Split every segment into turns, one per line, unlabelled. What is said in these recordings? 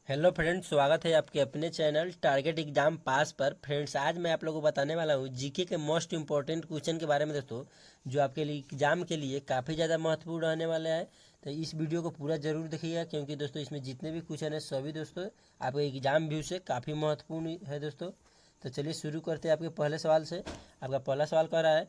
Hello friends, स्वागत है आपके अपने चैनल टारगेट एग्जाम पास पर। फ्रेंड्स, आज मैं आप लोगों को बताने वाला हूँ जीके के मोस्ट इंपॉर्टेंट क्वेश्चन के बारे में दोस्तों, जो आपके लिए एग्जाम के लिए काफ़ी ज़्यादा महत्वपूर्ण रहने वाले हैं। तो इस वीडियो को पूरा जरूर देखिएगा, क्योंकि दोस्तों इसमें जितने भी क्वेश्चन है सभी दोस्तों आपके एग्जाम व्यू से काफ़ी महत्वपूर्ण है दोस्तों। तो चलिए शुरू करते हैं आपके पहले सवाल से। आपका पहला सवाल कह रहा है,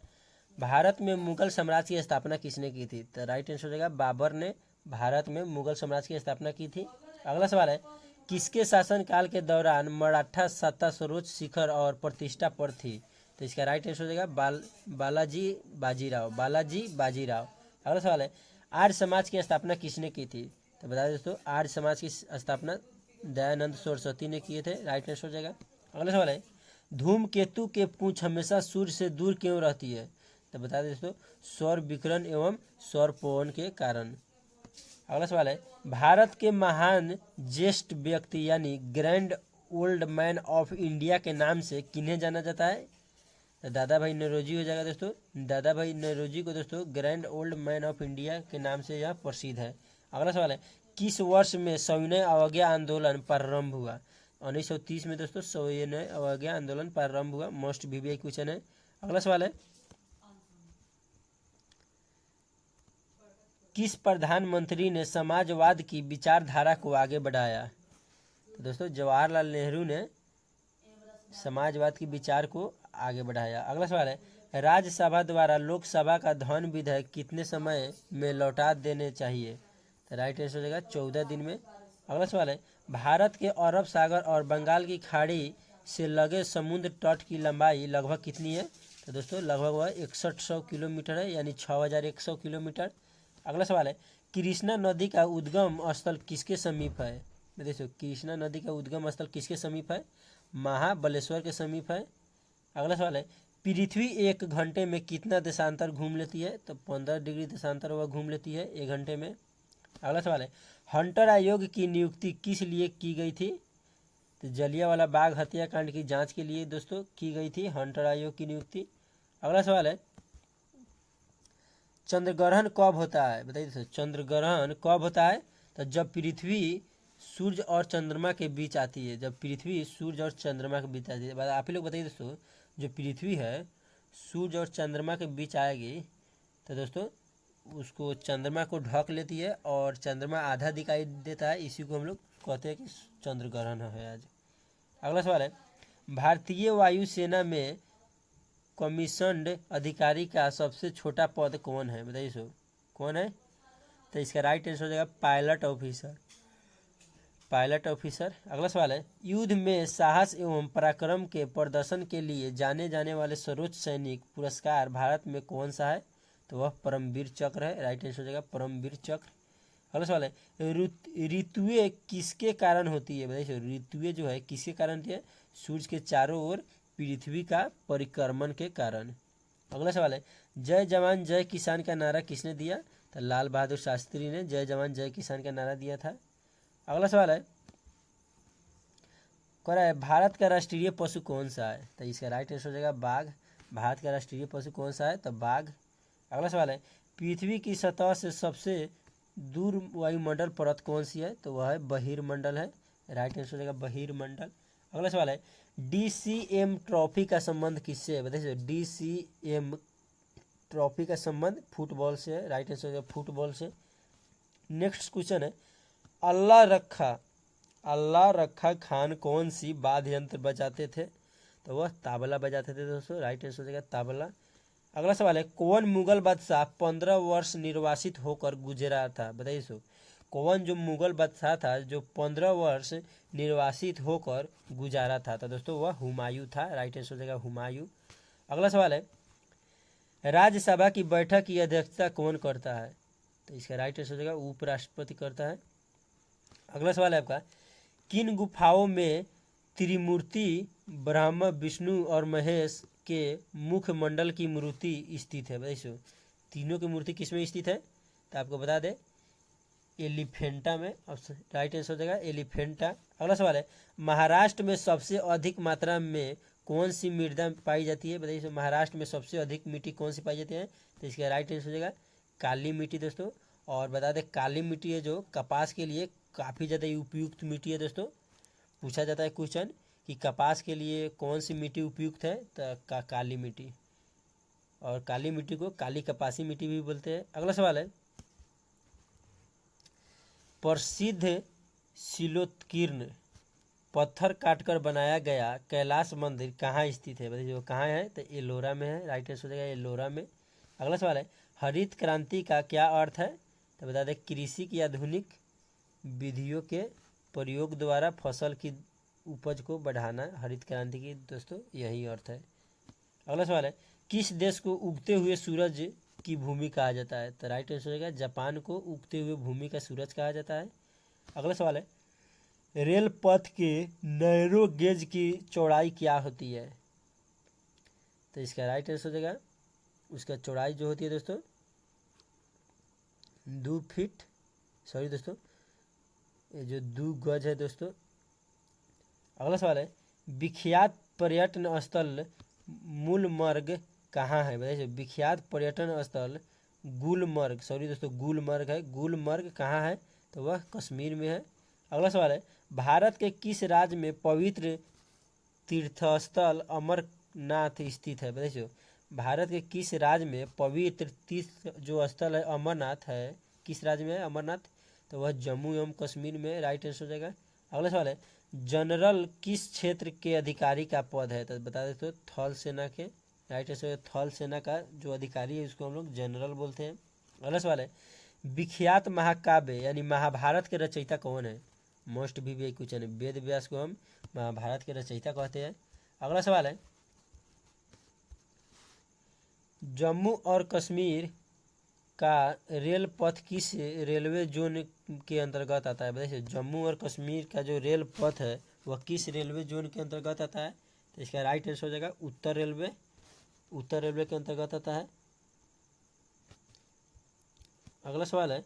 भारत में मुगल साम्राज्य की स्थापना किसने की थी? तो राइट आंसर हो जाएगा बाबर ने भारत में मुगल साम्राज्य की स्थापना की थी। अगला सवाल है, किसके शासनकाल के दौरान मराठा सत्ता सर्वोच्च शिखर और प्रतिष्ठा पर थी? तो इसका राइट आंसर हो जाएगा बालाजी बाजीराव। अगला सवाल है, आर्य समाज की स्थापना किसने की थी? तो बता दें दोस्तों, आर्य समाज की स्थापना दयानंद सरस्वती ने किए थे। राइट आंसर हो जाएगा। अगला सवाल है, धूमकेतु के पूंछ हमेशा सूर्य से दूर क्यों रहती है? तो बता दें दोस्तों, सौर विकिरण एवं सौर पवन के कारण। अगला सवाल है, भारत के महान ज्येष्ठ व्यक्ति यानी grand old man of India के नाम से किन्हें जाना जाता है? तो दादा भाई नौरोजी हो जाएगा दोस्तों। दादा भाई नौरोजी को दोस्तों grand old man of India के नाम से यह प्रसिद्ध है। अगला सवाल है, किस वर्ष में सविनय अवज्ञा आंदोलन प्रारंभ हुआ? 1930 में दोस्तों सविनय अवज्ञा आंदोलन प्रारंभ हुआ। मोस्ट वीवीआई क्वेश्चन है। अगला सवाल है, किस प्रधानमंत्री ने समाजवाद की विचारधारा को आगे बढ़ाया? तो दोस्तों जवाहरलाल नेहरू ने समाजवाद की विचार को आगे बढ़ाया। अगला सवाल है, राज्यसभा द्वारा लोकसभा का धन विधेयक कितने समय में लौटा देने चाहिए? तो राइट आंसर हो जाएगा 14 दिन में। अगला सवाल है, भारत के अरब सागर और बंगाल की खाड़ी से लगे समुद्र तट की लंबाई लगभग कितनी है? तो दोस्तों लगभग वह 6100 किलोमीटर है, यानी 6100 किलोमीटर। अगला सवाल है, कृष्णा नदी का उद्गम स्थल किसके समीप है? देखो, कृष्णा नदी का उद्गम स्थल किसके समीप है? महाबलेश्वर के समीप है। अगला सवाल है, पृथ्वी एक घंटे में कितना देशांतर घूम लेती है? तो 15 डिग्री देशांतर वह घूम लेती है एक घंटे में। अगला सवाल है, हंटर आयोग की नियुक्ति किस लिए की गई थी? तो जलियांवाला बाग हत्याकांड की जांच के लिए दोस्तों की गई थी हंटर आयोग की नियुक्ति। अगला सवाल है, चंद्र ग्रहण कब होता है? बताइए दोस्तों, चंद्र ग्रहण कब होता है? तो जब पृथ्वी सूर्य और चंद्रमा के बीच आती है। जब पृथ्वी सूर्य और चंद्रमा के बीच आती है। आप ही लोग बताइए दोस्तों, जो पृथ्वी है सूर्य और चंद्रमा के बीच आएगी तो दोस्तों उसको चंद्रमा को ढक लेती है और चंद्रमा आधा दिखाई देता है। इसी को हम लोग कहते हैं कि चंद्र ग्रहण है आज। अगला सवाल है, भारतीय वायुसेना में कमीशन्ड अधिकारी का सबसे छोटा पद कौन है? बताइए सो कौन है? तो इसका राइट आंसर हो जाएगा पायलट ऑफिसर। Pilot officer. अगला सवाल है, युद्ध में साहस एवं पराक्रम के प्रदर्शन के लिए जाने जाने वाले सर्वोच्च सैनिक पुरस्कार भारत में कौन सा है? तो वह परमवीर चक्र है। राइट आंसर हो जाएगा परमवीर चक्र। अगला सवाल है, ऋतुएं किसके कारण होती है? बताइए, ऋतुएं जो है किसके कारण होती है? सूर्य के चारों ओर पृथ्वी का परिक्रमण के कारण। अगला सवाल है, जय जवान जय किसान का नारा किसने दिया? तो लाल बहादुर शास्त्री ने जय जवान जय किसान का नारा दिया था। अगला सवाल है, कह रहा है भारत का राष्ट्रीय पशु कौन सा है? तो इसका राइट आंसर हो जाएगा बाघ। भारत का राष्ट्रीय पशु कौन सा है? तो बाघ। अगला सवाल है, पृथ्वी की सतह से सबसे दूर वायुमंडल परत कौन सी है? तो वह है बहिर्मंडल है। राइट आंसर हो जाएगा बहिर्मंडल। अगला सवाल है, DCM ट्रॉफी का संबंध किससे है? बताइए, DCM ट्रॉफी का संबंध फुटबॉल से है। राइट आंसर हो जाएगा फुटबॉल से। नेक्स्ट क्वेश्चन है, अल्लाह रखा खान कौन सी वाद्य यंत्र बजाते थे? तो वह ताबला बजाते थे दोस्तों। राइट आंसर हो जाएगा ताबला। अगला सवाल है, कौन मुगल बादशाह 15 वर्ष निर्वासित होकर गुजरा था? बताइए सो कौन जो मुगल बादशाह था जो 15 वर्ष निर्वासित होकर गुजारा था? तो दोस्तों वह हुमायूं था। राइट आंसर हो जाएगा हुमायूं। अगला सवाल है, राज्यसभा की बैठक की अध्यक्षता कौन करता है? तो इसका राइट आंसर हो जाएगा उपराष्ट्रपति करता है। अगला सवाल है आपका, किन गुफाओं में त्रिमूर्ति ब्रह्मा विष्णु और महेश के मुख्य मंडल की मूर्ति स्थित है? बताइए, तीनों की मूर्ति किस में स्थित है? तो आपको बता दें एलिफेंटा में। राइट आंसर हो जाएगा एलिफेंटा। अगला सवाल है, महाराष्ट्र में सबसे अधिक मात्रा में कौन सी मृदा पाई जाती है? बताइए, महाराष्ट्र में सबसे अधिक मिट्टी कौन सी पाई जाती है? तो इसका राइट आंसर हो जाएगा काली मिट्टी दोस्तों। और बता दें काली मिट्टी है जो कपास के लिए काफ़ी ज़्यादा उपयुक्त मिट्टी है दोस्तों। पूछा जाता है क्वेश्चन कि कपास के लिए कौन सी मिट्टी उपयुक्त है, तो काली मिट्टी, और काली मिट्टी को काली कपासी मिट्टी भी बोलते हैं। अगला सवाल है, प्रसिद्ध शिलोत्कीर्ण पत्थर काटकर बनाया गया कैलाश मंदिर कहाँ स्थित है? बताइए वो कहाँ है, तो एलोरा में है। राइट आंसर हो जाएगा एलोरा में। अगला सवाल है, हरित क्रांति का क्या अर्थ है? तो बता दें कृषि की आधुनिक विधियों के प्रयोग द्वारा फसल की उपज को बढ़ाना, हरित क्रांति की दोस्तों यही अर्थ है। अगला सवाल है, किस देश को उगते हुए सूरज की भूमि कहा जाता है? तो राइट आंसर हो जाएगा जापान को उगते हुए भूमि का सूरज कहा जाता है। अगला सवाल है, रेल पथ के नैरो गेज की चौड़ाई क्या होती है? तो इसका राइट आंसर हो जाएगा, उसका चौड़ाई जो होती है दोस्तों 2 फीट, सॉरी दोस्तों ये जो 2 गज है दोस्तों। अगला सवाल है, विख्यात पर्यटन स्थल गुलमर्ग कहाँ है? बताइए विख्यात पर्यटन स्थल गुलमर्ग, सॉरी दोस्तों गुलमर्ग है, गुलमर्ग कहाँ है? तो वह कश्मीर में है। अगला सवाल है, भारत के किस राज्य में पवित्र तीर्थस्थल अमरनाथ स्थित है? बताइए भारत के किस राज्य में पवित्र तीर्थ जो स्थल है अमरनाथ है, किस राज्य में है अमरनाथ? तो वह जम्मू एवं कश्मीर में। राइट आंसर हो जाएगा। अगला सवाल है, जनरल किस क्षेत्र के अधिकारी का पद है? तो बता देते थल सेना के। राइट आंसर थल सेना का जो अधिकारी है उसको हम लोग जनरल बोलते हैं। अगला सवाल है, विख्यात महाकाव्य यानी महाभारत के रचयिता कौन है? मोस्ट भी यही क्वेश्चन है। वेद व्यास को हम महाभारत के रचयिता कहते हैं। अगला सवाल है, जम्मू और कश्मीर का रेल पथ किस रेलवे जोन के अंतर्गत आता है? बताइए जम्मू और कश्मीर का जो रेल पथ है वह किस रेलवे जोन के अंतर्गत आता है? तो इसका राइट आंसर हो जाएगा उत्तर रेलवे, उत्तर रेलवे के अंतर्गत आता है। अगला सवाल है,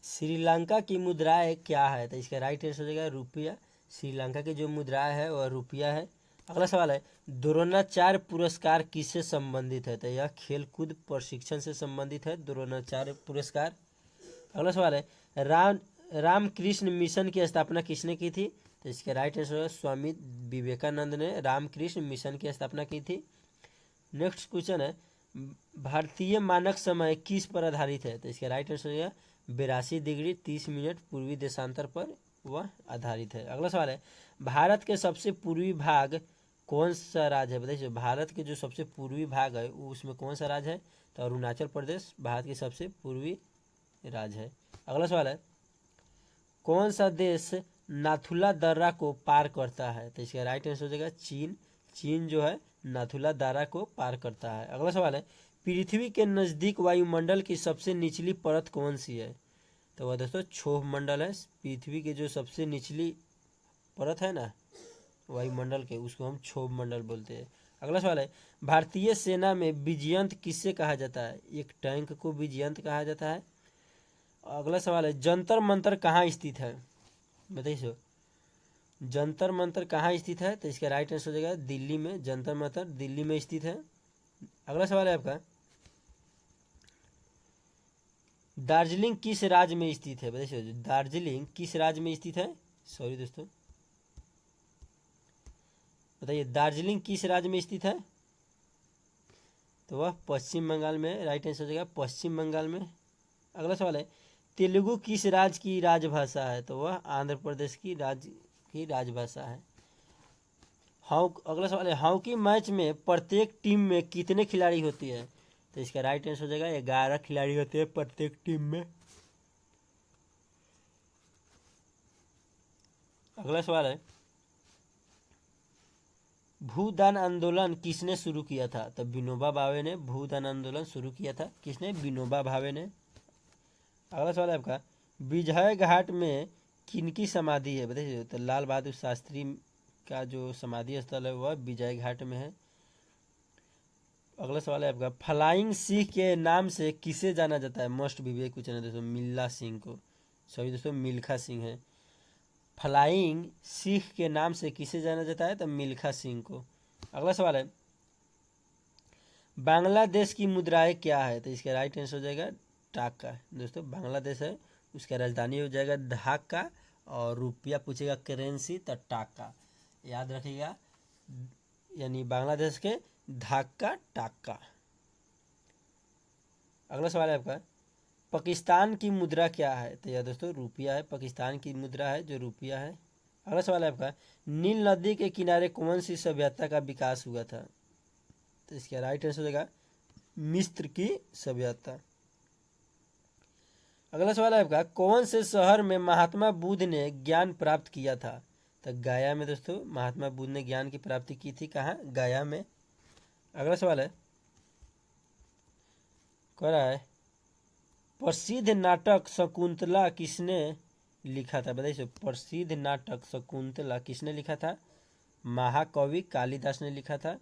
श्रीलंका की मुद्राएं क्या है? तो इसका राइट आंसर हो जाएगा रुपया। श्रीलंका की जो मुद्रा है वह रुपया है। अगला सवाल है, द्रोणाचार्य पुरस्कार किससे संबंधित है? तो यह खेलकूद प्रशिक्षण से संबंधित है द्रोणाचार्य पुरस्कार। अगला सवाल है, रामकृष्ण मिशन की स्थापना किसने की थी? तो इसका राइट आंसर है स्वामी विवेकानंद ने रामकृष्ण मिशन की स्थापना की थी। नेक्स्ट क्वेश्चन है, भारतीय मानक समय किस पर आधारित है? तो इसका राइट आंसर है 82 डिग्री 30 मिनट पूर्वी देशांतर पर वह आधारित है। अगला सवाल है, भारत के सबसे पूर्वी भाग कौन सा राज्य है? बताइए भारत के जो सबसे पूर्वी भाग है उसमें कौन सा राज्य है? तो अरुणाचल प्रदेश भारत की सबसे पूर्वी राज्य है। अगला सवाल है, कौन सा देश नाथुला दर्रा को पार करता है? तो इसका राइट आंसर हो जाएगा चीन। चीन जो है नाथुला दर्रा को पार करता है। अगला सवाल है, पृथ्वी के नज़दीक वायुमंडल की सबसे निचली परत कौन सी है? तो वह दोस्तों क्षोभ मंडल है। पृथ्वी के जो सबसे निचली परत है ना वायुमंडल के, उसको हम क्षोभ मंडल बोलते हैं। अगला सवाल है, भारतीय सेना में विजयंत किससे कहा जाता है? एक टैंक को विजयंत कहा जाता है। अगला सवाल है, जंतर मंतर कहाँ स्थित है? बताइए जंतर मंतर कहाँ स्थित है? तो इसका राइट आंसर हो जाएगा दिल्ली में। जंतर मंतर दिल्ली में स्थित है। अगला सवाल है आपका, दार्जिलिंग किस राज्य में स्थित है? बताइए दार्जिलिंग किस राज्य में स्थित है? सॉरी दोस्तों बताइए दार्जिलिंग किस राज्य में स्थित है? तो वह पश्चिम बंगाल में। राइट आंसर हो जाएगा पश्चिम बंगाल में। अगला सवाल है, तेलुगु किस राज्य की राजभाषा है? तो वह आंध्र प्रदेश की राजभाषा है। अगला सवाल है, हॉकी मैच में प्रत्येक टीम में कितने खिलाड़ी होती है? तो इसका राइट आंसर हो जाएगा 11 खिलाड़ी होते हैं प्रत्येक टीम में। अगला सवाल है, भूदान आंदोलन किसने शुरू किया था? तो विनोबा भावे ने भूदान आंदोलन शुरू किया था। किसने? विनोबा भावे ने। अगला सवाल है आपका, विजय घाट में किनकी समाधि है? बताइए। तो लाल बहादुर शास्त्री का जो समाधि स्थल है वह विजय घाट में है। अगला सवाल है आपका, फ्लाइंग सिख के नाम से किसे जाना जाता है? मोस्ट भी क्वेश्चन है दोस्तों, मिल्ला सिंह को। सॉरी दोस्तों मिल्खा सिंह है। फ्लाइंग सिख के नाम से किसे जाना जाता है? तो मिल्खा सिंह को। अगला सवाल है, बांग्लादेश की मुद्राएं क्या है? तो इसका राइट आंसर हो जाएगा टाका। दोस्तों बांग्लादेश है, उसका राजधानी हो जाएगा ढाका, और रुपया पूछेगा करेंसी तो टाका, याद रखिएगा, यानी बांग्लादेश के ढाका टाका। अगला सवाल है आपका, पाकिस्तान की मुद्रा क्या है? तो यह दोस्तों रुपया है, पाकिस्तान की मुद्रा है जो रुपया है। अगला सवाल है आपका, नील नदी के किनारे कौन सी सभ्यता का विकास हुआ था? तो इसका राइट आंसर हो जाएगा मिस्र की सभ्यता। अगला सवाल है आपका, कौन से शहर में महात्मा बुद्ध ने ज्ञान प्राप्त किया था? तो गया में दोस्तों महात्मा बुद्ध ने ज्ञान की प्राप्ति की थी, कहाँ? गया में। अगला सवाल है, कह रहा है प्रसिद्ध नाटक शकुंतला किसने लिखा था? बताइए, प्रसिद्ध नाटक शकुंतला किसने लिखा था? महाकवि कालिदास ने लिखा था।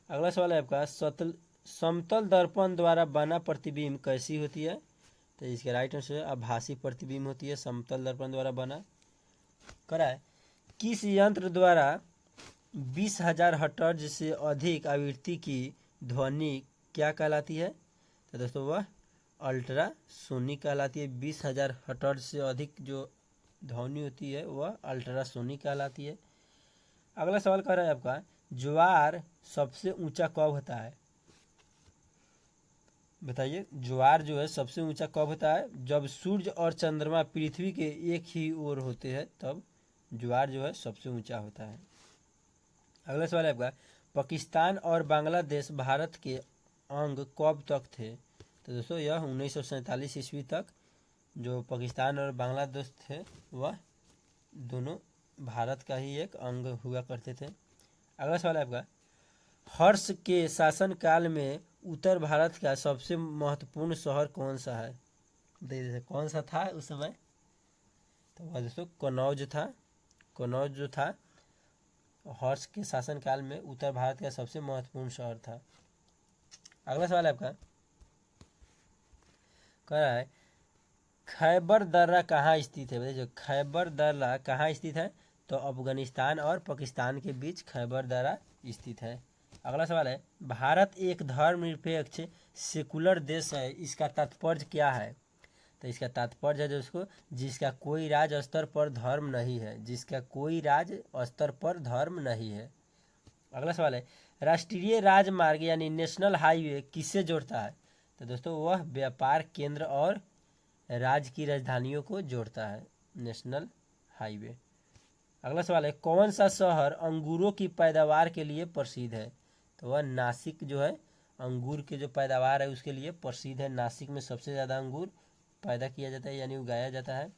अगला सवाल है आपका, समतल दर्पण द्वारा बना प्रतिबिंब कैसी होती है? तो इसका राइट आंसर आभासी प्रतिबिंब होती है, समतल दर्पण द्वारा बना। करा है किस यंत्र द्वारा 20,000 हर्ट्ज से अधिक आवृत्ति की ध्वनि क्या कहलाती है? तो दोस्तों वह अल्ट्रासोनिक कहलाती है। 20,000 हर्ट्ज से अधिक जो ध्वनि होती है वह अल्ट्रासोनिक कहलाती है। अगला सवाल कह रहा है आपका, ज्वार सबसे ऊंचा कब होता है? बताइए, ज्वार जो है सबसे ऊंचा कब होता है? जब सूर्य और चंद्रमा पृथ्वी के एक ही ओर होते हैं तब ज्वार जो है सबसे ऊंचा होता है। अगला सवाल है आपका, पाकिस्तान और बांग्लादेश भारत के अंग कब तक थे? तो दोस्तों यह 1947 ईस्वी तक जो पाकिस्तान और बांग्लादेश थे वह दोनों भारत का ही एक अंग हुआ करते थे। अगला सवाल है आपका, हर्ष के शासनकाल में उत्तर भारत का सबसे महत्वपूर्ण शहर कौन सा है? कौन सा था उस समय? तो वह दोस्तों कनौज था। कनौज जो था हर्ष के शासनकाल में उत्तर भारत का सबसे महत्वपूर्ण शहर था। अगला सवाल है आपका, कह रहा है खैबर दर्रा कहाँ स्थित है? बताइए, खैबर दर्रा कहाँ स्थित है? तो अफगानिस्तान और पाकिस्तान के बीच खैबर दर्रा स्थित है। अगला सवाल है, भारत एक धर्मनिरपेक्ष सेकुलर देश है, इसका तात्पर्य क्या है? तो इसका तात्पर्य है जो उसको जिसका कोई राज स्तर पर धर्म नहीं है, जिसका कोई राज स्तर पर धर्म नहीं है। अगला सवाल है, राष्ट्रीय राजमार्ग यानी नेशनल हाईवे किससे जोड़ता है? तो दोस्तों वह व्यापार केंद्र और राज्य की राजधानियों को जोड़ता है, नेशनल हाईवे। अगला सवाल है, कौन सा शहर अंगूरों की पैदावार के लिए प्रसिद्ध है? तो वह नासिक जो है अंगूर के जो पैदावार है उसके लिए प्रसिद्ध है। नासिक में सबसे ज़्यादा अंगूर पैदा किया जाता है यानी उगाया जाता है।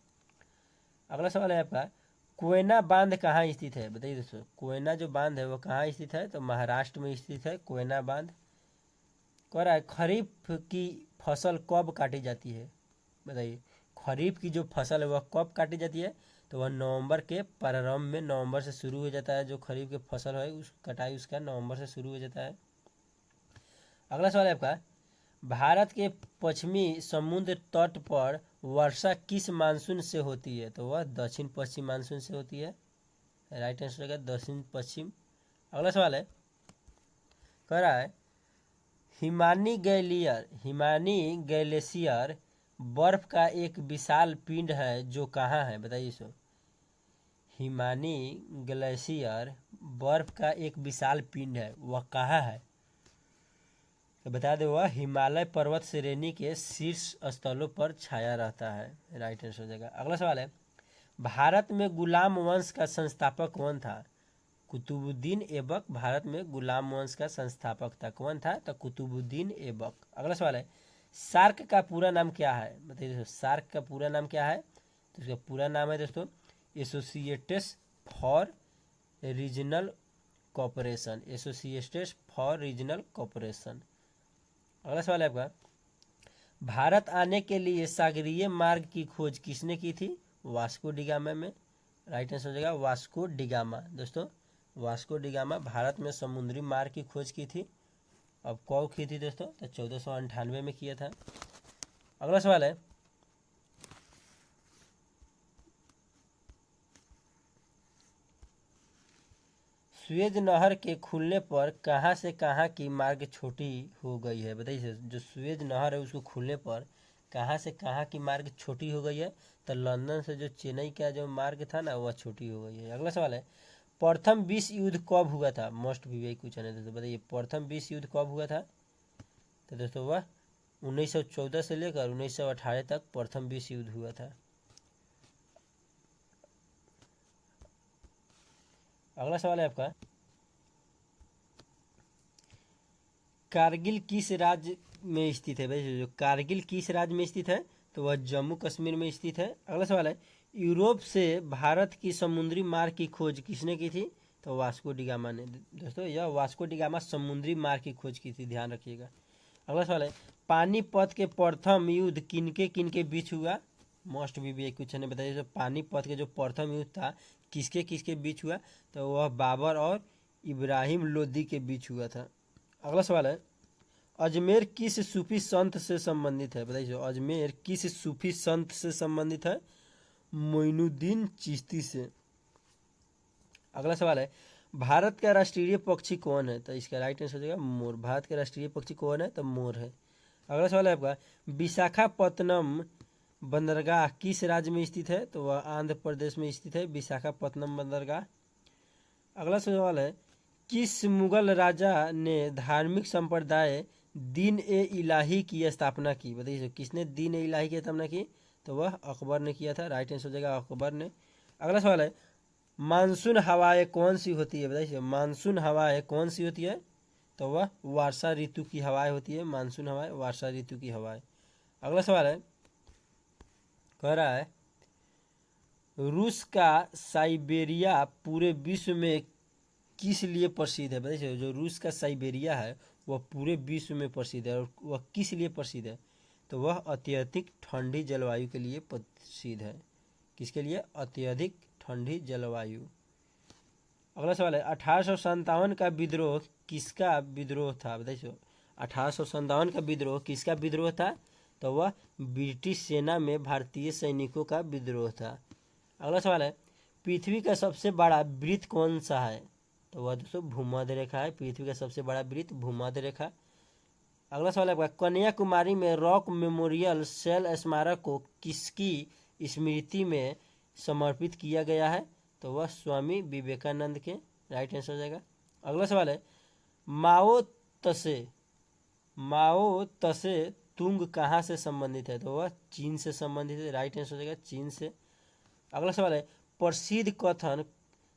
अगला सवाल है आपका, कोयना बांध कहाँ स्थित है? बताइए दोस्तों, कोयना जो बांध है वो कहाँ स्थित है? तो महाराष्ट्र में स्थित है कोयना बांध। कह रहा है खरीफ की फसल कब काटी जाती है? बताइए, खरीफ की जो फसल है वह कब काटी जाती है? तो वह नवंबर के प्रारंभ में, नवंबर से शुरू हो जाता है। जो खरीफ की फसल है उस कटाई उसका नवंबर से शुरू हो जाता है। अगला सवाल है आपका, भारत के पश्चिमी समुद्र तट पर वर्षा किस मानसून से होती है? तो वह दक्षिण पश्चिम मानसून से होती है। राइट आंसर होगा दक्षिण पश्चिम। अगला सवाल है, कह रहा है हिमानी ग्लेशियर बर्फ का एक विशाल पिंड है जो कहाँ है? बताइए सो, हिमानी ग्लेशियर बर्फ का एक विशाल पिंड है वह कहाँ है? तो बता दे वह हिमालय पर्वत श्रेणी के शीर्ष स्थलों पर छाया रहता है। राइट आंसर हो जाएगा। अगला सवाल है, भारत में गुलाम वंश का संस्थापक कौन था? कुतुबुद्दीन ऐबक भारत में गुलाम वंश का संस्थापक था। कौन था? तो कुतुबुद्दीन ऐबक। अगला सवाल है, सार्क का पूरा नाम क्या है? बताइए दोस्तों, सार्क का पूरा नाम क्या है? तो इसका पूरा नाम है दोस्तों associated for regional cooperation. Associated for regional cooperation. अगला सवाल है आपका, भारत आने के लिए सागरीय मार्ग की खोज किसने की थी? वास्को डिगामा में। राइट आंसर हो जाएगा वास्को डिगामा। दोस्तों वास्को डिगामा भारत में समुद्री मार्ग की खोज की थी। अब कब की थी दोस्तों? तो 1498 में किया था। अगला सवाल है, सुएज नहर के खुलने पर कहाँ से कहाँ की मार्ग छोटी हो गई है? बताइए, जो सुएज नहर है उसको खुलने पर कहाँ से कहाँ की मार्ग छोटी हो गई है, तो लंदन से जो चेन्नई का जो मार्ग था ना वह छोटी हो गई है। अगला सवाल है, प्रथम विश्व युद्ध कब हुआ था? मोस्ट भी क्वेश्चन है दोस्तों, बताइए प्रथम विश्व युद्ध कब हुआ था? तो दोस्तों वह 1914 से लेकर 1918 तक प्रथम विश्व युद्ध हुआ था। अगला सवाल है आपका, कारगिल किस राज्य में स्थित है? भाई जो कारगिल किस राज्य में स्थित है? तो वह जम्मू कश्मीर में स्थित है। अगला सवाल है, यूरोप से भारत की समुद्री मार्ग की खोज किसने की थी? तो वास्को डी गामा ने। दोस्तों यह वास्को डी गामा समुद्री मार्ग की खोज की थी, ध्यान रखिएगा। अगला सवाल है, पानीपत के प्रथम युद्ध किनके बीच हुआ? मोस्ट भी एक क्वेश्चन है, बताइए। पानीपत के जो प्रथम युद्ध था किसके किसके बीच हुआ? तो वह बाबर और इब्राहिम लोदी के बीच हुआ था। अगला सवाल है, अजमेर किस सूफी संत से संबंधित है? बताइए अजमेर किस सूफी संत से संबंधित है? मोइनुद्दीन चिश्ती से। अगला सवाल है, भारत का राष्ट्रीय पक्षी कौन है? तो इसका राइट आंसर हो जाएगा मोर। भारत का राष्ट्रीय पक्षी कौन है? तो मोर है। अगला सवाल है आपका, विशाखापत्तनम बंदरगाह किस राज्य में स्थित है? तो वह आंध्र प्रदेश में स्थित है, विशाखापत्तनम बंदरगाह। अगला सवाल है, किस मुगल राजा ने धार्मिक संप्रदाय दीन ए इलाही की स्थापना की? बताइए किसने दीन ए इलाही की स्थापना की? तो वह अकबर ने किया था, राइट आंसर हो जाएगा अकबर ने। अगला सवाल है, मानसून हवाएं कौन सी होती है? बताइए मानसून हवाएं कौन सी होती है? तो वह वर्षा ऋतु की हवाएं होती है, मानसून हवाएं वर्षा ऋतु की हवाएं। अगला सवाल है, कह रहा है, रूस का साइबेरिया पूरे विश्व में किस लिए प्रसिद्ध है? बताइए जो रूस का साइबेरिया है वह पूरे विश्व में प्रसिद्ध है, और वह किस लिए प्रसिद्ध है? तो वह अत्यधिक ठंडी जलवायु के लिए प्रसिद्ध है। किसके लिए? अत्यधिक ठंडी जलवायु। अगला सवाल है, 1857 का विद्रोह किसका विद्रोह था? बताइए 1857 का विद्रोह किसका विद्रोह था? तो वह ब्रिटिश सेना में भारतीय सैनिकों का विद्रोह था। अगला सवाल है, पृथ्वी का सबसे बड़ा वृत्त कौन सा है? तो वह दोस्तों भूमध्य रेखा है, पृथ्वी का सबसे बड़ा वृत्त भूमध्य रेखा। अगला सवाल है आपका, कन्याकुमारी में रॉक मेमोरियल शैल स्मारक को किसकी स्मृति में समर्पित किया गया है? तो वह स्वामी विवेकानंद के, राइट आंसर हो जाएगा। अगला सवाल है, माओ तसे माओ तसे तुंग कहाँ से संबंधित है? तो वह चीन से संबंधित है, राइट आंसर हो जाएगा चीन से। अगला सवाल है, प्रसिद्ध कथन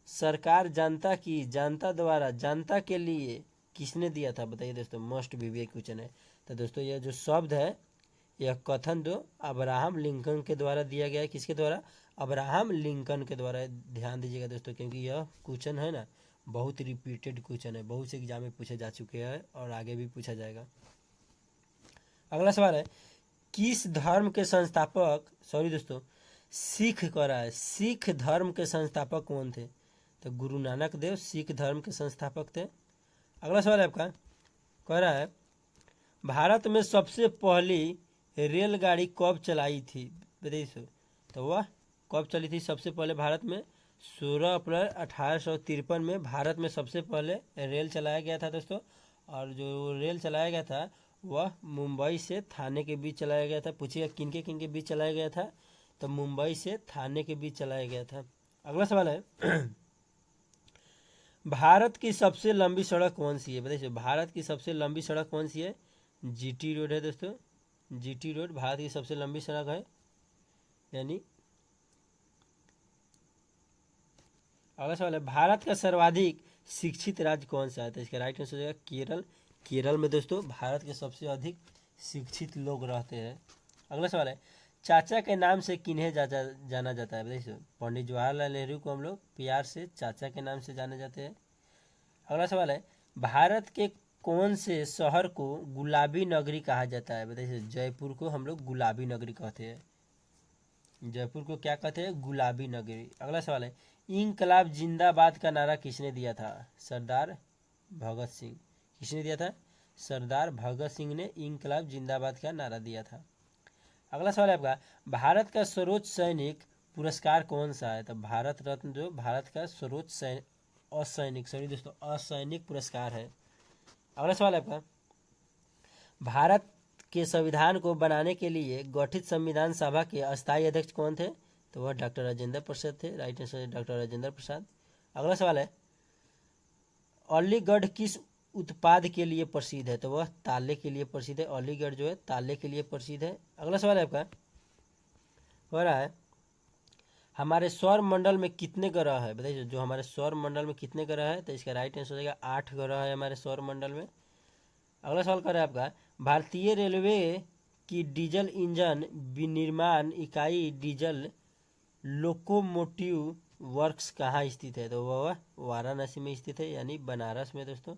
सरकार जनता की जनता द्वारा जनता के लिए किसने दिया था? बताइए दोस्तों, मोस्ट भी क्वेश्चन है। तो दोस्तों यह जो शब्द है, यह कथन जो अब्राहम लिंकन के द्वारा दिया गया है। किसके द्वारा? अब्राहम लिंकन के द्वारा। ध्यान दीजिएगा दोस्तों, क्योंकि यह क्वेश्चन है ना बहुत रिपीटेड क्वेश्चन है, बहुत से एग्जाम में पूछे जा चुके हैं और आगे भी पूछा जाएगा। अगला सवाल है, किस धर्म के संस्थापक, सॉरी दोस्तों सिख कह रहा है, सिख धर्म के संस्थापक कौन थे? तो गुरु नानक देव सिख धर्म के संस्थापक थे। अगला सवाल है आपका, कह रहा है, भारत में सबसे पहली रेलगाड़ी कब चलाई थी? बताइए तो वह कब चली थी सबसे पहले भारत में? 16 अप्रैल 1853 में भारत में सबसे पहले रेल चलाया गया था दोस्तों। और जो रेल चलाया गया था वह मुंबई से थाने के बीच चलाया गया था। पूछिएगा किनके किनके बीच चलाया गया था? तो मुंबई से थाने के बीच चलाया गया था। अगला सवाल है, भारत की सबसे लंबी सड़क कौन सी है? बताइए भारत की सबसे लंबी सड़क कौन सी है? जीटी रोड है दोस्तों, जीटी रोड भारत की सबसे लंबी सड़क है। यानी अगला सवाल है, भारत का सर्वाधिक शिक्षित राज्य कौन सा है? तो इसका राइट आंसर हो जाएगा केरल। केरल में दोस्तों भारत के सबसे अधिक शिक्षित लोग रहते हैं। अगला सवाल है, चाचा के नाम से किन्हें जाना जाता है? बताइए पंडित जवाहरलाल नेहरू को हम लोग प्यार से चाचा के नाम से जाने जाते हैं। अगला सवाल है, भारत के कौन से शहर को गुलाबी नगरी कहा जाता है? बताइए जयपुर को हम लोग गुलाबी नगरी कहते हैं। जयपुर को क्या कहते हैं? गुलाबी नगरी। अगला सवाल है, इंकलाब जिंदाबाद का नारा किसने दिया था? सरदार भगत सिंह। किसने दिया था? सरदार भगत सिंह ने इंकलाब जिंदाबाद का नारा दिया था। अगला सवाल है आपका, भारत का सर्वोच्च सैनिक पुरस्कार कौन सा है? तो भारत रत्न जो भारत का सर्वोच्च असैनिक पुरस्कार है। अगला सवाल है आपका, भारत के संविधान को बनाने के लिए गठित संविधान सभा के अस्थायी अध्यक्ष कौन थे? तो वह डॉक्टर राजेंद्र प्रसाद थे। Right answer doctor Rajendra Prasad. अगला सवाल है, अलीगढ़ किस उत्पाद के लिए प्रसिद्ध है? तो वह ताले के लिए प्रसिद्ध है। अलीगढ़ जो है ताले के लिए प्रसिद्ध है। अगला सवाल है आपका, हो रहा है हमारे सौर मंडल में कितने ग्रह है? बताइए, जो हमारे सौर मंडल में कितने ग्रह है? तो इसका राइट आंसर हो जाएगा 8 ग्रह है हमारे सौर मंडल में। अगला सवाल कर रहा है आपका, भारतीय रेलवे की डीजल इंजन विनिर्माण इकाई डीजल लोकोमोटिव वर्क्स कहाँ स्थित है? तो वह वाराणसी में स्थित है, यानी बनारस में दोस्तों।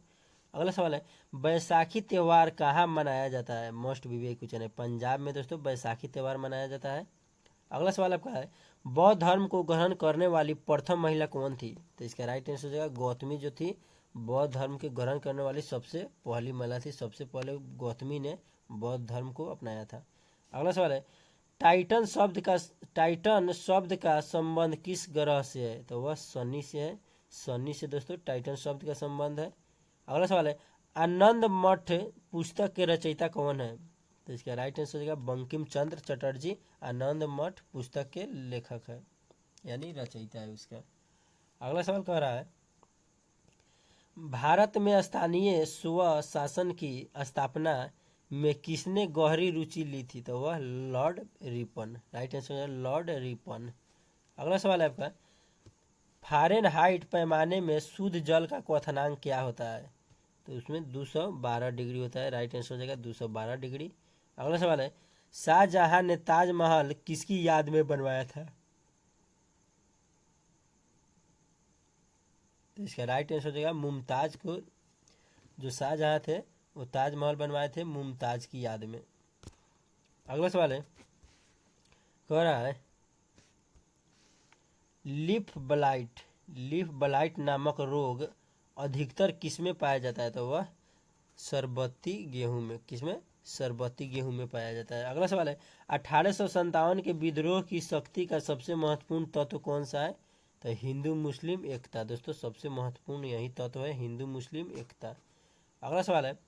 अगला सवाल है, बैसाखी त्यौहार कहाँ मनाया जाता है? मोस्ट विवेक क्वेश्चन है। पंजाब में दोस्तों बैसाखी त्यौहार मनाया जाता है। अगला सवाल आपका है, बौद्ध धर्म को ग्रहण करने वाली प्रथम महिला कौन थी? तो इसका राइट आंसर हो जाएगा गौतमी जो थी, बौद्ध धर्म के ग्रहण करने वाली सबसे पहली महिला थी। सबसे पहले गौतमी ने बौद्ध धर्म को अपनाया था। अगला सवाल है, टाइटन शब्द का संबंध किस ग्रह से है? तो वह शनि से है। शनि से दोस्तों टाइटन शब्द का संबंध है। अगला सवाल है, आनंद मठ पुस्तक के रचयिता कौन है? तो इसका राइट आंसर हो जाएगा बंकिम चंद्र चटर्जी आनंद मठ पुस्तक के लेखक है, यानी रचयिता है उसका। अगला सवाल कह रहा है, भारत में स्थानीय स्व शासन की स्थापना में किसने गहरी रुचि ली थी? तो वह लॉर्ड रिपन। राइट आंसर है लॉर्ड रिपन। अगला सवाल है आपका, फ़ारेनहाइट पैमाने में शुद्ध जल का क्वथनांक क्या होता है? तो उसमें 212 डिग्री होता है। राइट आंसर हो जाएगा 212 डिग्री। अगला सवाल है, शाहजहां ने ताजमहल किसकी याद में बनवाया था? तो इसका राइट आंसर हो जाएगा मुमताज को। जो शाहजहां थे वो ताजमहल बनवाए थे मुमताज की याद में। अगला सवाल है, कह रहा है, लीफ ब्लाइट नामक रोग अधिकतर किसमें पाया जाता है? तो वह सरबती गेहूं में। किसमें? सरबती गेहूं में पाया जाता है। अगला सवाल है, 1857 के विद्रोह की शक्ति का सबसे महत्वपूर्ण तत्व कौन सा है? तो हिंदू मुस्लिम एकता। दोस्तों सबसे महत्वपूर्ण यही तत्व है, हिंदू मुस्लिम एकता। अगला सवाल है,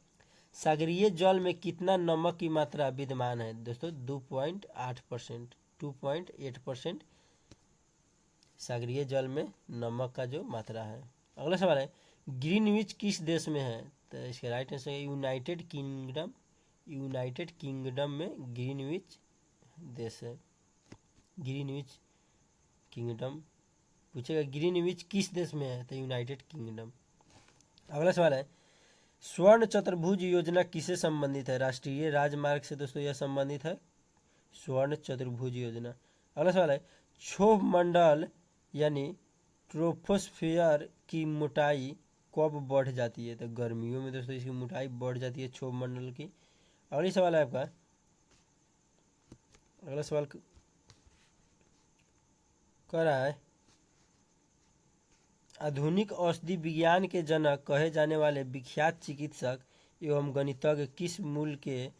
सागरीय जल में कितना नमक की मात्रा विद्यमान है? दोस्तों 2.8%, 2.8% सागरीय जल में नमक का जो मात्रा है। अगला सवाल है, ग्रीनविच किस देश में है? तो इसका राइट आंसर है यूनाइटेड किंगडम। यूनाइटेड किंगडम में ग्रीनविच देश है। ग्रीनविच किंगडम पूछेगा, ग्रीनविच किस देश में है? तो यूनाइटेड किंगडम। अगला सवाल है, स्वर्ण चतुर्भुज योजना किससे संबंधित है? राष्ट्रीय राजमार्ग से दोस्तों यह संबंधित है, स्वर्ण चतुर्भुज योजना। अगला सवाल है, क्षोभ मंडल यानी ट्रोपोस्फियर की मोटाई कब बढ़ जाती है? तो गर्मियों में दोस्तों इसकी मोटाई बढ़ जाती है क्षोभ मंडल की। अगली सवाल है आपका, अगला सवाल कह रहा है, आधुनिक औषधि विज्ञान के जनक कहे जाने वाले विख्यात चिकित्सक एवं गणितज्ञ किस मूल के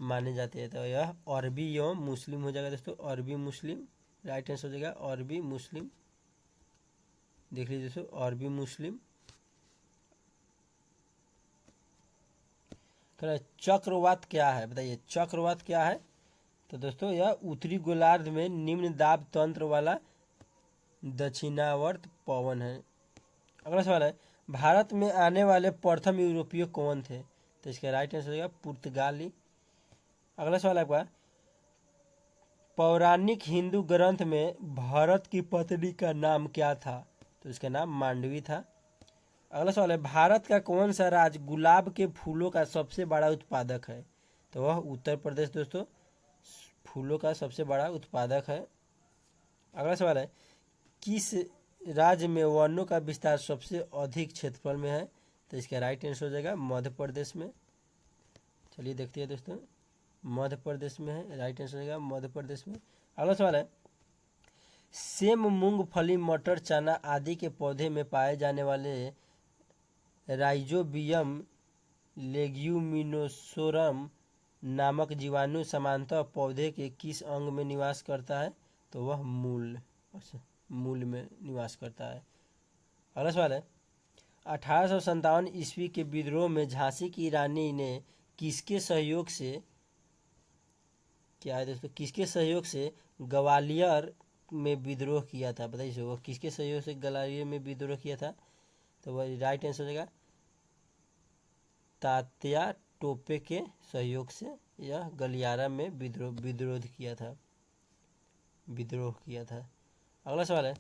माने जाते हैं? तो यह अरबी एवं मुस्लिम हो जाएगा दोस्तों, अरबी मुस्लिम। राइट आंसर हो जाएगा अरबी मुस्लिम। देख लीजिए दोस्तों, अरबी मुस्लिम। चक्रवात क्या है? बताइए चक्रवात क्या है? तो दोस्तों यह उत्तरी गोलार्ध में निम्न दाब तंत्र वाला दक्षिणावर्त पवन है। अगला सवाल है, भारत में आने वाले प्रथम यूरोपीय कौन थे? तो इसका राइट आंसर होगा पुर्तगाली। अगला सवाल आपका, पौराणिक हिंदू ग्रंथ में भरत की पत्नी का नाम क्या था? तो इसका नाम मांडवी था। अगला सवाल है, भारत का कौन सा राज्य गुलाब के फूलों का सबसे बड़ा उत्पादक है? तो वह उत्तर प्रदेश दोस्तों फूलों का सबसे बड़ा उत्पादक है। अगला सवाल है, किस राज्य में वनों का विस्तार सबसे अधिक क्षेत्रफल में है? तो इसका राइट आंसर हो जाएगा मध्य प्रदेश में। चलिए देखते हैं दोस्तों, मध्य प्रदेश में है। राइट आंसर हो जाएगा मध्य प्रदेश में। अगला सवाल है, सेम मूंगफली मटर चना आदि के पौधे में पाए जाने वाले राइजोबियम लेग्यूमिनोसोरम नामक जीवाणु सामान्यतः पौधे के किस अंग में निवास करता है? तो वह मूल में निवास करता है। अगला सवाल है, 1857 ईस्वी के विद्रोह में झांसी की रानी ने किसके सहयोग से क्या है दोस्तों, किसके सहयोग से ग्वालियर में विद्रोह किया था, बताइए वो किसके सहयोग से ग्वालियर में विद्रोह किया था। तो वह राइट आंसर हो जाएगा तात्या टोपे के सहयोग से यह गलियारा में विद्रोह किया था। अगला सवाल है,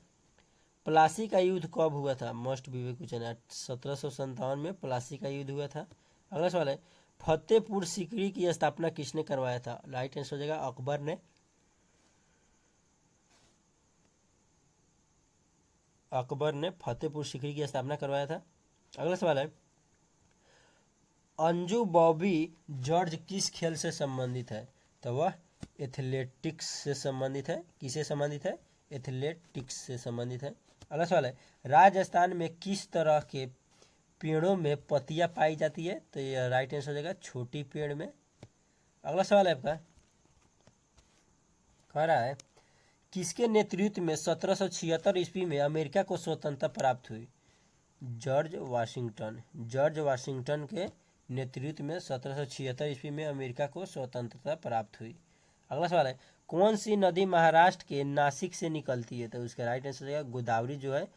प्लासी का युद्ध कब हुआ था, मोस्ट विवे क्वेश्चन है। 1757 में प्लासी का युद्ध हुआ था। अगला सवाल है, फतेहपुर सीकरी की स्थापना किसने करवाया था। राइट आंसर हो जाएगा अकबर ने। फतेहपुर सीकरी की स्थापना करवाया था। अगला सवाल है, अंजू बॉबी जॉर्ज किस खेल से संबंधित है। तो वह एथलेटिक्स से संबंधित है। किससे संबंधित है, एथलेटिक्स से संबंधित है। अगला सवाल है, राजस्थान में किस तरह के पेड़ों में पत्तियां पाई जाती है। तो यह राइट आंसर हो जाएगा छोटी पेड़ में। अगला सवाल है आपका, कह रहा है किसके नेतृत्व में 1776 ईस्वी में अमेरिका को स्वतंत्रता प्राप्त हुई। जॉर्ज वाशिंगटन के नेतृत्व में 1776 ईस्वी में अमेरिका को स्वतंत्रता प्राप्त हुई। अगला सवाल है, कौन सी नदी महाराष्ट्र के नासिक से निकलती है। तो उसका राइट आंसर है गोदावरी, जो है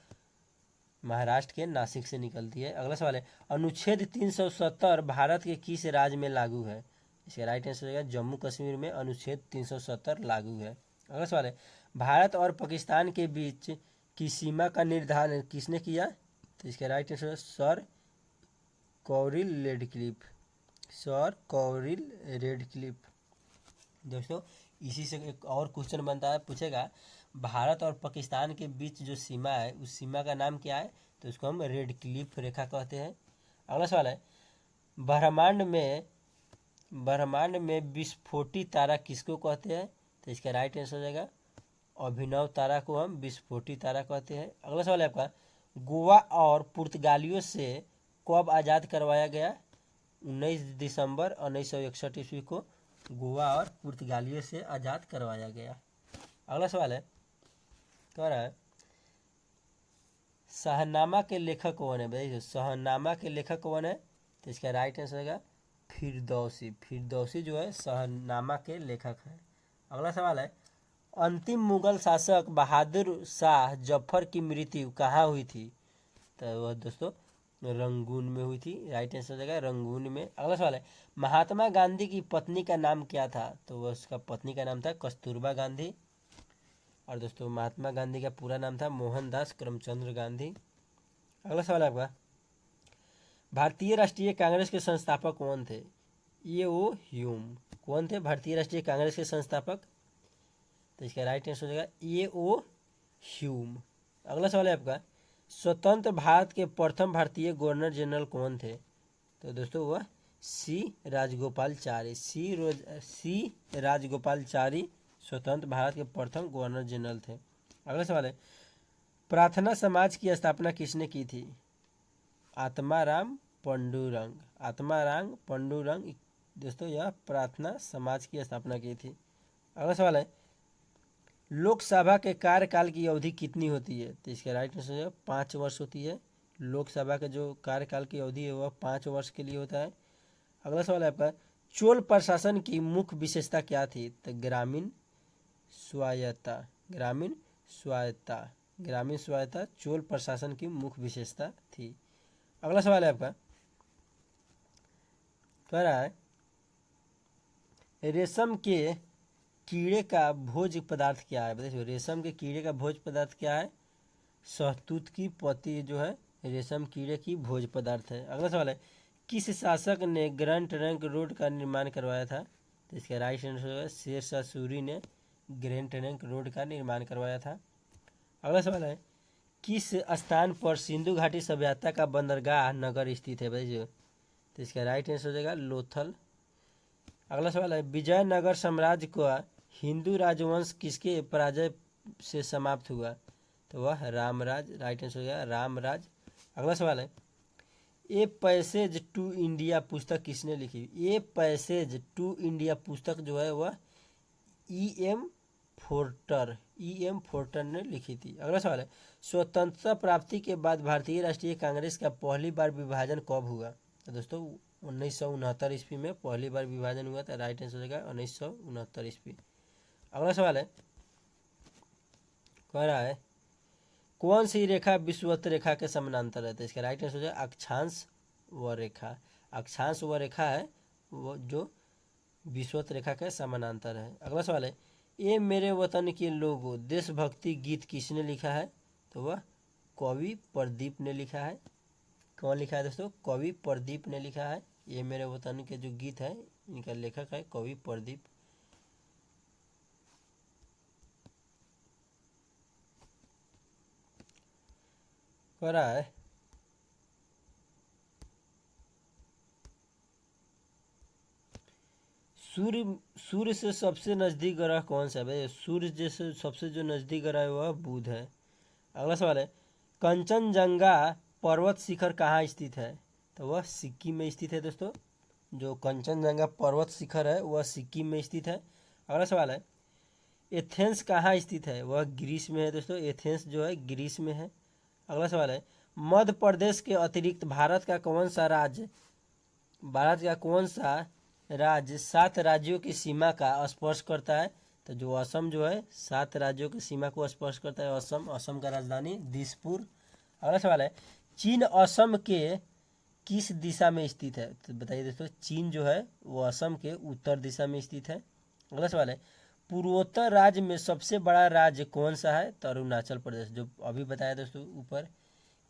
महाराष्ट्र के नासिक से निकलती है। अगला सवाल है, अनुच्छेद 370 भारत के किस राज्य में लागू है। इसका राइट आंसर है जम्मू कश्मीर में अनुच्छेद 370 लागू है। अगला सवाल है, भारत और पाकिस्तान के बीच की सीमा का निर्धारण किसने किया। तो इसका राइट आंसर है सर कॉरिल रेडक्लिफ। दोस्तों इसी से एक और क्वेश्चन बनता है, पूछेगा भारत और पाकिस्तान के बीच जो सीमा है उस सीमा का नाम क्या है। तो उसको हम रेडक्लिफ रेखा कहते हैं। अगला सवाल है, ब्रह्मांड में विस्फोटी तारा किसको कहते हैं। तो इसका राइट आंसर हो जाएगा अभिनव तारा को हम विस्फोटी तारा कहते हैं। अगला सवाल है आपका, गोवा और पुर्तगालियों से कब आज़ाद करवाया गया। 19 दिसंबर 1961 ईस्वी को गोवा और पुर्तगालियों से आज़ाद करवाया गया। अगला सवाल है, कह रहा है शाहनामा के लेखक कौन है। बताइए शाहनामा के लेखक कौन है। तो इसका राइट आंसर होगा फिरदौसी जो है शाहनामा के लेखक है। अगला सवाल है, अंतिम मुगल शासक बहादुर शाह जफर की मृत्यु कहाँ हुई थी। तो वह दोस्तों रंगून में हुई थी। राइट आंसर हो जाएगा रंगून में। अगला सवाल है, महात्मा गांधी की पत्नी का नाम क्या था। तो वह उसका पत्नी का नाम था कस्तूरबा गांधी। और दोस्तों महात्मा गांधी का पूरा नाम था मोहनदास करमचंद गांधी। अगला सवाल है आपका, भारतीय राष्ट्रीय कांग्रेस के संस्थापक कौन थे। E.O. ह्यूम। कौन थे भारतीय राष्ट्रीय कांग्रेस के संस्थापक। तो इसका राइट आंसर हो जाएगा E.O. ह्यूम। अगला सवाल है आपका, स्वतंत्र भारत के प्रथम भारतीय गवर्नर जनरल कौन थे। तो दोस्तों वह सी राजगोपालाचारी स्वतंत्र भारत के प्रथम गवर्नर जनरल थे। अगला सवाल है, प्रार्थना समाज की स्थापना किसने की थी। आत्माराम पंडुरंग दोस्तों यह प्रार्थना समाज की स्थापना की थी। अगला सवाल है, लोकसभा के कार्यकाल की अवधि कितनी होती है। तो इसका राइट आंसर है 5 वर्ष होती है। लोकसभा का जो कार्यकाल की अवधि है वह 5 वर्ष के लिए होता है। अगला सवाल है आपका, चोल प्रशासन की मुख्य विशेषता क्या थी। तो ग्रामीण स्वायत्तता चोल प्रशासन की मुख्य विशेषता थी। अगला सवाल है आपका, कह रहा है रेशम के कीड़े का भोज्य पदार्थ क्या है। बताइए रेशम के कीड़े का भोज्य पदार्थ क्या है। शहतूत की पत्ती जो है रेशम कीड़े की भोज्य पदार्थ है। अगला सवाल है, किस शासक ने ग्रैंड ट्रंक रोड का निर्माण करवाया था। तो इसका राइट आंसर है शेरशाह सूरी ने ग्रैंड ट्रंक रोड का निर्माण करवाया था। अगला सवाल है, किस स्थान पर सिंधु घाटी सभ्यता का बंदरगाह नगर स्थित है। बताइए तो इसका राइट आंसर हो जाएगा लोथल। अगला सवाल है, विजयनगर साम्राज्य का हिंदू राजवंश किसके पराजय से समाप्त हुआ। तो वह रामराज। राइट आंसर हो गया रामराज। अगला सवाल है, ए पैसेज टू इंडिया पुस्तक किसने लिखी। ए पैसेज टू इंडिया पुस्तक जो है वह E.M. फोर्टर ने लिखी थी। अगला सवाल है, स्वतंत्रता प्राप्ति के बाद भारतीय राष्ट्रीय कांग्रेस का पहली बार विभाजन कब हुआ। तो दोस्तों 1969 ईस्वी में पहली बार विभाजन हुआ था। राइट आंसर हो जाएगा 1969 ईस्वी। अगला सवाल है, कह रहा है कौन सी रेखा विषुवत रेखा के समानांतर है? तो इसका राइट आंसर हो जाएगा अक्षांश व रेखा। अक्षांश व रेखा है वो जो विषुवत रेखा के समानांतर है। अगला सवाल है, ये मेरे वतन के लोगों देशभक्ति गीत किसने लिखा है? तो वह कवि प्रदीप ने लिखा है। कौन लिखा है दोस्तों? कवि प्रदीप ने लिखा है। ये मेरे वतन के जो गीत है इनका लेखक है कवि प्रदीप। कह रहा है सूर्य से सबसे नजदीक ग्रह कौन सा है? भाई सूर्य जैसे सबसे जो नजदीक ग्रह है वह बुध है। अगला सवाल है, कंचनजंगा पर्वत शिखर कहाँ स्थित है? तो वह सिक्किम में स्थित है दोस्तों। जो कंचनजंगा पर्वत शिखर है वह सिक्किम में स्थित है। अगला सवाल है, एथेंस कहाँ स्थित है? वह ग्रीस में है दोस्तों। एथेंस जो है ग्रीस में है। अगला सवाल है, मध्य प्रदेश के अतिरिक्त भारत का कौन सा राज्य 7 राज्यों की सीमा का स्पर्श करता है? तो जो असम जो है 7 राज्यों की सीमा को स्पर्श करता है। असम का राजधानी दिसपुर। अगला सवाल है, चीन असम के किस दिशा में स्थित है? तो बताइए दोस्तों, चीन जो है वो असम के उत्तर दिशा में स्थित है। अगला सवाल है, पूर्वोत्तर राज्य में सबसे बड़ा राज्य कौन सा है? तो अरुणाचल प्रदेश। जो अभी बताया दोस्तों ऊपर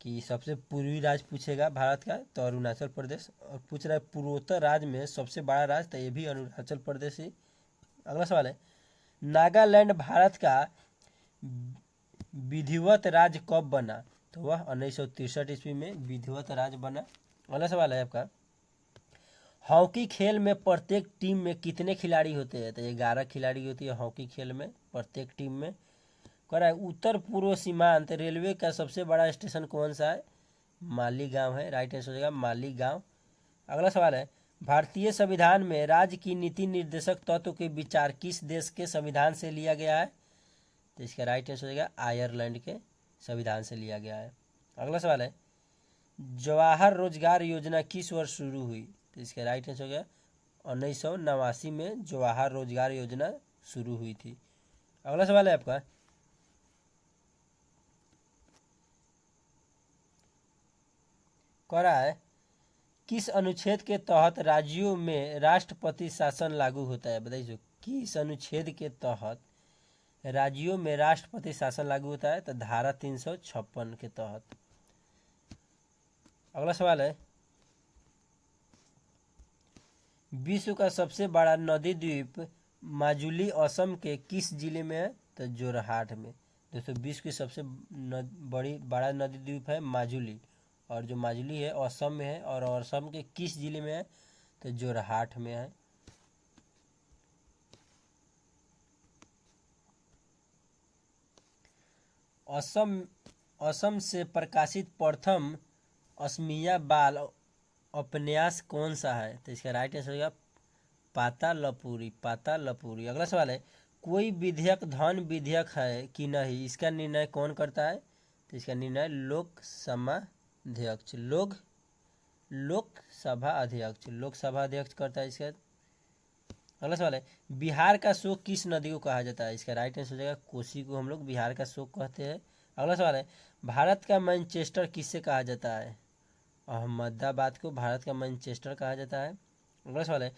कि सबसे पूर्वी राज्य पूछेगा भारत का तो अरुणाचल प्रदेश, और पूछ रहा है पूर्वोत्तर राज्य में सबसे बड़ा राज्य तो ये भी अरुणाचल प्रदेश ही। अगला सवाल है, नागालैंड भारत का विधिवत राज्य कब बना? तो वह 1963 ईस्वी में विधिवत राज्य बना। अगला सवाल है आपका, हॉकी खेल में प्रत्येक टीम में कितने खिलाड़ी होते हैं? तो 11 खिलाड़ी होती है हॉकी खेल में प्रत्येक टीम में। कह रहा है उत्तर पूर्व सीमांत रेलवे का सबसे बड़ा स्टेशन कौन सा है? मालीगांव है। राइट आंसर हो जाएगा मालीगांव। अगला सवाल है, भारतीय संविधान में राज्य की नीति निर्देशक तत्व के विचार किस देश के संविधान से लिया गया है? तो इसका राइट आंसर हो जाएगा आयरलैंड के संविधान से लिया गया है। अगला सवाल है, जवाहर रोजगार योजना किस वर्ष शुरू हुई? तो इसका राइट आंसर हो गया 1989 में जवाहर रोजगार योजना शुरू हुई थी। अगला सवाल है आपका, कह रहा है किस अनुच्छेद के तहत राज्यों में राष्ट्रपति शासन लागू होता है? बताइए किस अनुच्छेद के तहत राज्यों में राष्ट्रपति शासन लागू होता है? तो धारा 356 के तहत। अगला सवाल है, विश्व का सबसे बड़ा नदी द्वीप माजुली असम के किस जिले में है? तो जोरहाट में। दोस्तों विश्व की सबसे बड़ा नदी द्वीप है माजुली, और जो माजुली है असम में है, और असम के किस जिले में है? तो जोरहाट में है। असम से प्रकाशित प्रथम असमिया बाल उपन्यास कौन सा है? तो इसका राइट आंसर होगा पातालपुरी। अगला सवाल है, कोई विधेयक धन विधेयक है कि नहीं, इसका निर्णय कौन करता है? तो इसका निर्णय लोकसभा अध्यक्ष करता है इसका। अगला सवाल है, बिहार का शोक किस नदी को कहा जाता है? इसका राइट आंसर हो जाएगा कोसी को हम लोग बिहार का शोक कहते हैं। अगला सवाल है, भारत का मैनचेस्टर किससे कहा जाता है? अहमदाबाद को भारत का मैनचेस्टर कहा जाता है। अगला सवाल है,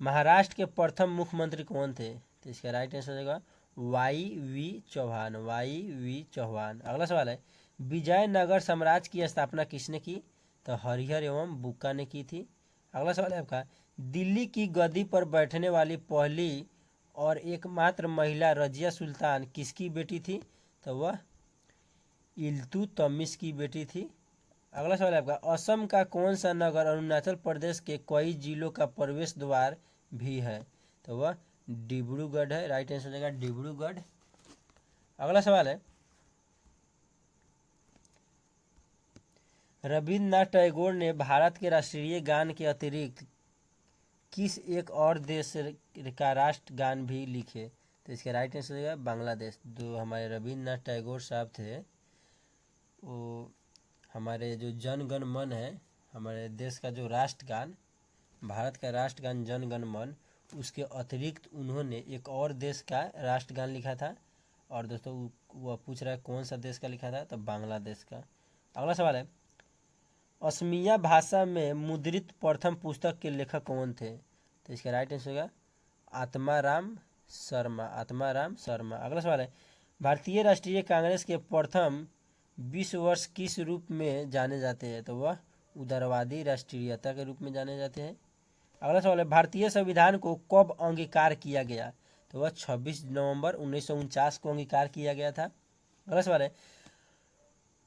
महाराष्ट्र के प्रथम मुख्यमंत्री कौन थे? तो इसका राइट आंसर हो जाएगा वाई वी चौहान। अगला सवाल है, विजयनगर साम्राज्य की स्थापना किसने की? तो हरिहर एवं बुक्का ने की थी। अगला सवाल है आपका, दिल्ली की गद्दी पर बैठने वाली पहली और एकमात्र महिला रजिया सुल्तान किसकी बेटी थी? तो वह इल्तुतमिश की बेटी थी। अगला सवाल है आपका, असम का कौन सा नगर अरुणाचल प्रदेश के कई जिलों का प्रवेश द्वार भी है? तो वह डिब्रूगढ़ है। राइट आंसर हो जाएगा डिब्रूगढ़। अगला सवाल है, रविन्द्रनाथ टैगोर ने भारत के राष्ट्रीय गान के अतिरिक्त किस एक और देश का राष्ट्रगान भी लिखे? तो इसका राइट आंसर हो जाएगा बांग्लादेश। जो हमारे रविन्द्रनाथ टैगोर साहब थे वो हमारे जो जन गण मन है हमारे देश का जो राष्ट्रगान भारत का राष्ट्रगान जन गण मन, उसके अतिरिक्त उन्होंने एक और देश का राष्ट्रगान लिखा था। और दोस्तों वह पूछ रहा है कौन सा देश का लिखा था, तो बांग्लादेश का। अगला सवाल है, असमिया भाषा में मुद्रित प्रथम पुस्तक के लेखक कौन थे? तो इसका राइट आंसर होगा आत्माराम शर्मा, आत्माराम शर्मा। अगला सवाल है, भारतीय राष्ट्रीय कांग्रेस के प्रथम 20 वर्ष किस रूप में जाने जाते हैं? तो वह उदारवादी राष्ट्रीयता के रूप में जाने जाते हैं। अगला सवाल है, भारतीय संविधान को कब अंगीकार किया गया? तो वह 26 नवंबर 1949 को अंगीकार किया गया था। अगला सवाल है,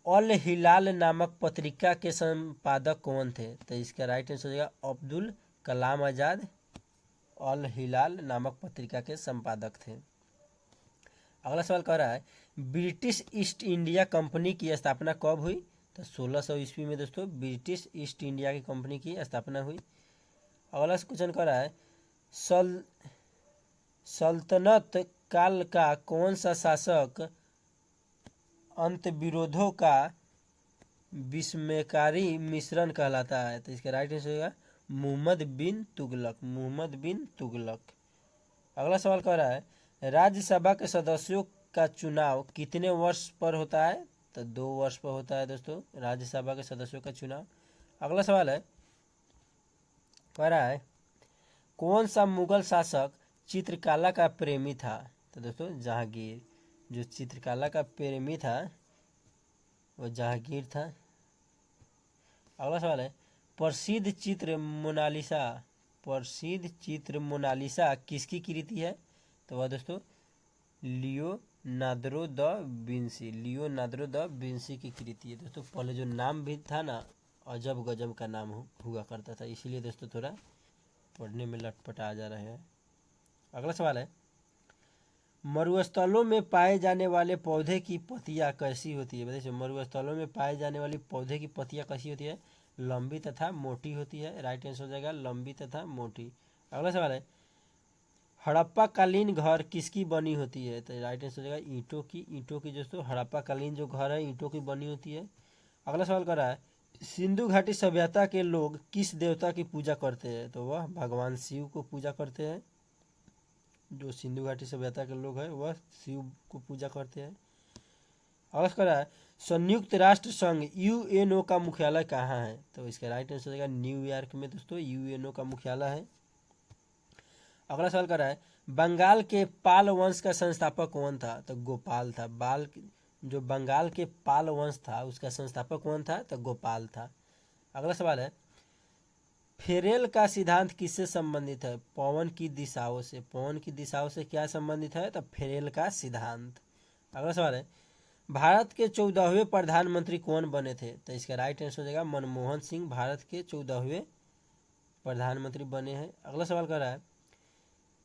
अल हिलाल नामक पत्रिका के संपादक कौन थे? तो इसका राइट आंसर हो जाएगा अब्दुल कलाम आज़ाद अल हिलाल नामक पत्रिका के संपादक थे। अगला सवाल कह रहा है, ब्रिटिश ईस्ट इंडिया कंपनी की स्थापना कब हुई? तो 1600 ईस्वी में दोस्तों ब्रिटिश ईस्ट इंडिया की कंपनी की स्थापना हुई। अगला क्वेश्चन कह रहा है, सल्तनत काल का कौन सा शासक अंतर्विरोधों का विस्मयकारी मिश्रण कहलाता है? तो इसका राइट आंसर होगा मुहम्मद बिन तुगलक, मुहम्मद बिन तुगलक। अगला सवाल कह रहा है, राज्यसभा के सदस्यों का चुनाव कितने वर्ष पर होता है? तो 2 वर्ष पर होता है दोस्तों राज्यसभा के सदस्यों का चुनाव। अगला सवाल है, कह रहा है, कौन सा मुगल शासक चित्रकला का प्रेमी था? तो दोस्तों जहांगीर, जो चित्रकला का प्रेमी था वो जहांगीर था। अगला सवाल है, प्रसिद्ध चित्र मोनालिसा किसकी कृति है? तो वह दोस्तों Leonardo the Vinci, Leonardo the Vinci की कृति है। दोस्तों पहले जो नाम भी था ना अजब गजब का नाम हुआ करता था, इसीलिए दोस्तों थोड़ा पढ़ने में लटपटा जा रहे हैं। अगला सवाल है, मरुस्थलों में पाए जाने वाले पौधे की पत्तियां कैसी होती है? बताइए, मरुस्थलों में पाए जाने वाली पौधे की पत्तियां कैसी होती है? लंबी तथा मोटी होती है। राइट आंसर हो जाएगा लंबी तथा मोटी। अगला सवाल है, हड़प्पा कालीन घर किसकी बनी होती है? तो राइट आंसर हो जाएगा ईंटों की, ईंटों की। दोस्तों हड़प्पा कालीन जो घर है ईंटों की बनी होती है। अगला सवाल कर रहा है, सिंधु घाटी सभ्यता के लोग किस देवता की पूजा करते हैं? तो वह भगवान शिव को पूजा करते हैं। जो सिंधु घाटी सभ्यता के लोग हैं वह शिव को पूजा करते हैं। अगला कर रहा है, संयुक्त राष्ट्र संघ यूएनओ का मुख्यालय कहाँ है? तो इसका राइट आंसर हो जाएगा न्यूयॉर्क में दोस्तों यूएनओ का मुख्यालय है। अगला सवाल कर रहा है, बंगाल के पाल वंश का संस्थापक कौन था? तो गोपाल था। जो बंगाल के पाल वंश था उसका संस्थापक कौन था? तो गोपाल था। अगला सवाल है, फेरेल का सिद्धांत किससे संबंधित है? पवन की दिशाओं से। पवन की दिशाओं से क्या संबंधित है? तो फेरेल का सिद्धांत। अगला सवाल है, भारत के 14वें प्रधानमंत्री कौन बने थे? तो इसका राइट आंसर हो जाएगा मनमोहन सिंह भारत के 14वें प्रधानमंत्री बने हैं। अगला सवाल कर रहा है,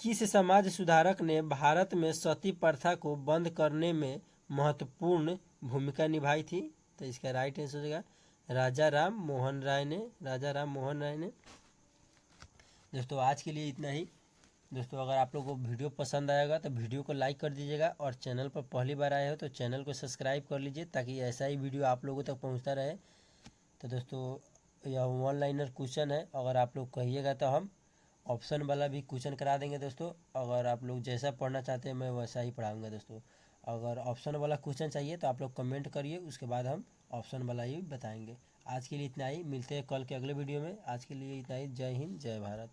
किस समाज सुधारक ने भारत में सती प्रथा को बंद करने में महत्वपूर्ण भूमिका निभाई थी? तो इसका राइट आंसर हो जाएगा राजा राम मोहन राय ने, राजा राम मोहन राय ने। दोस्तों आज के लिए इतना ही। दोस्तों अगर आप लोगों को वीडियो पसंद आएगा तो वीडियो को लाइक कर दीजिएगा और चैनल पर पहली बार आए हो तो चैनल को सब्सक्राइब कर लीजिए ताकि ऐसा ही वीडियो आप लोगों तक पहुंचता रहे। तो दोस्तों यह वन लाइनर क्वेश्चन है, अगर आप लोग कहिएगा तो हम ऑप्शन वाला भी क्वेश्चन करा देंगे दोस्तों। अगर आप लोग जैसा पढ़ना चाहते हैं मैं वैसा ही पढ़ाऊँगा दोस्तों। अगर ऑप्शन वाला क्वेश्चन चाहिए तो आप लोग कमेंट करिए, उसके बाद हम ऑप्शन वाला ही बताएंगे। आज के लिए इतना ही, मिलते हैं कल के अगले वीडियो में। आज के लिए इतना ही, जय हिंद जय भारत।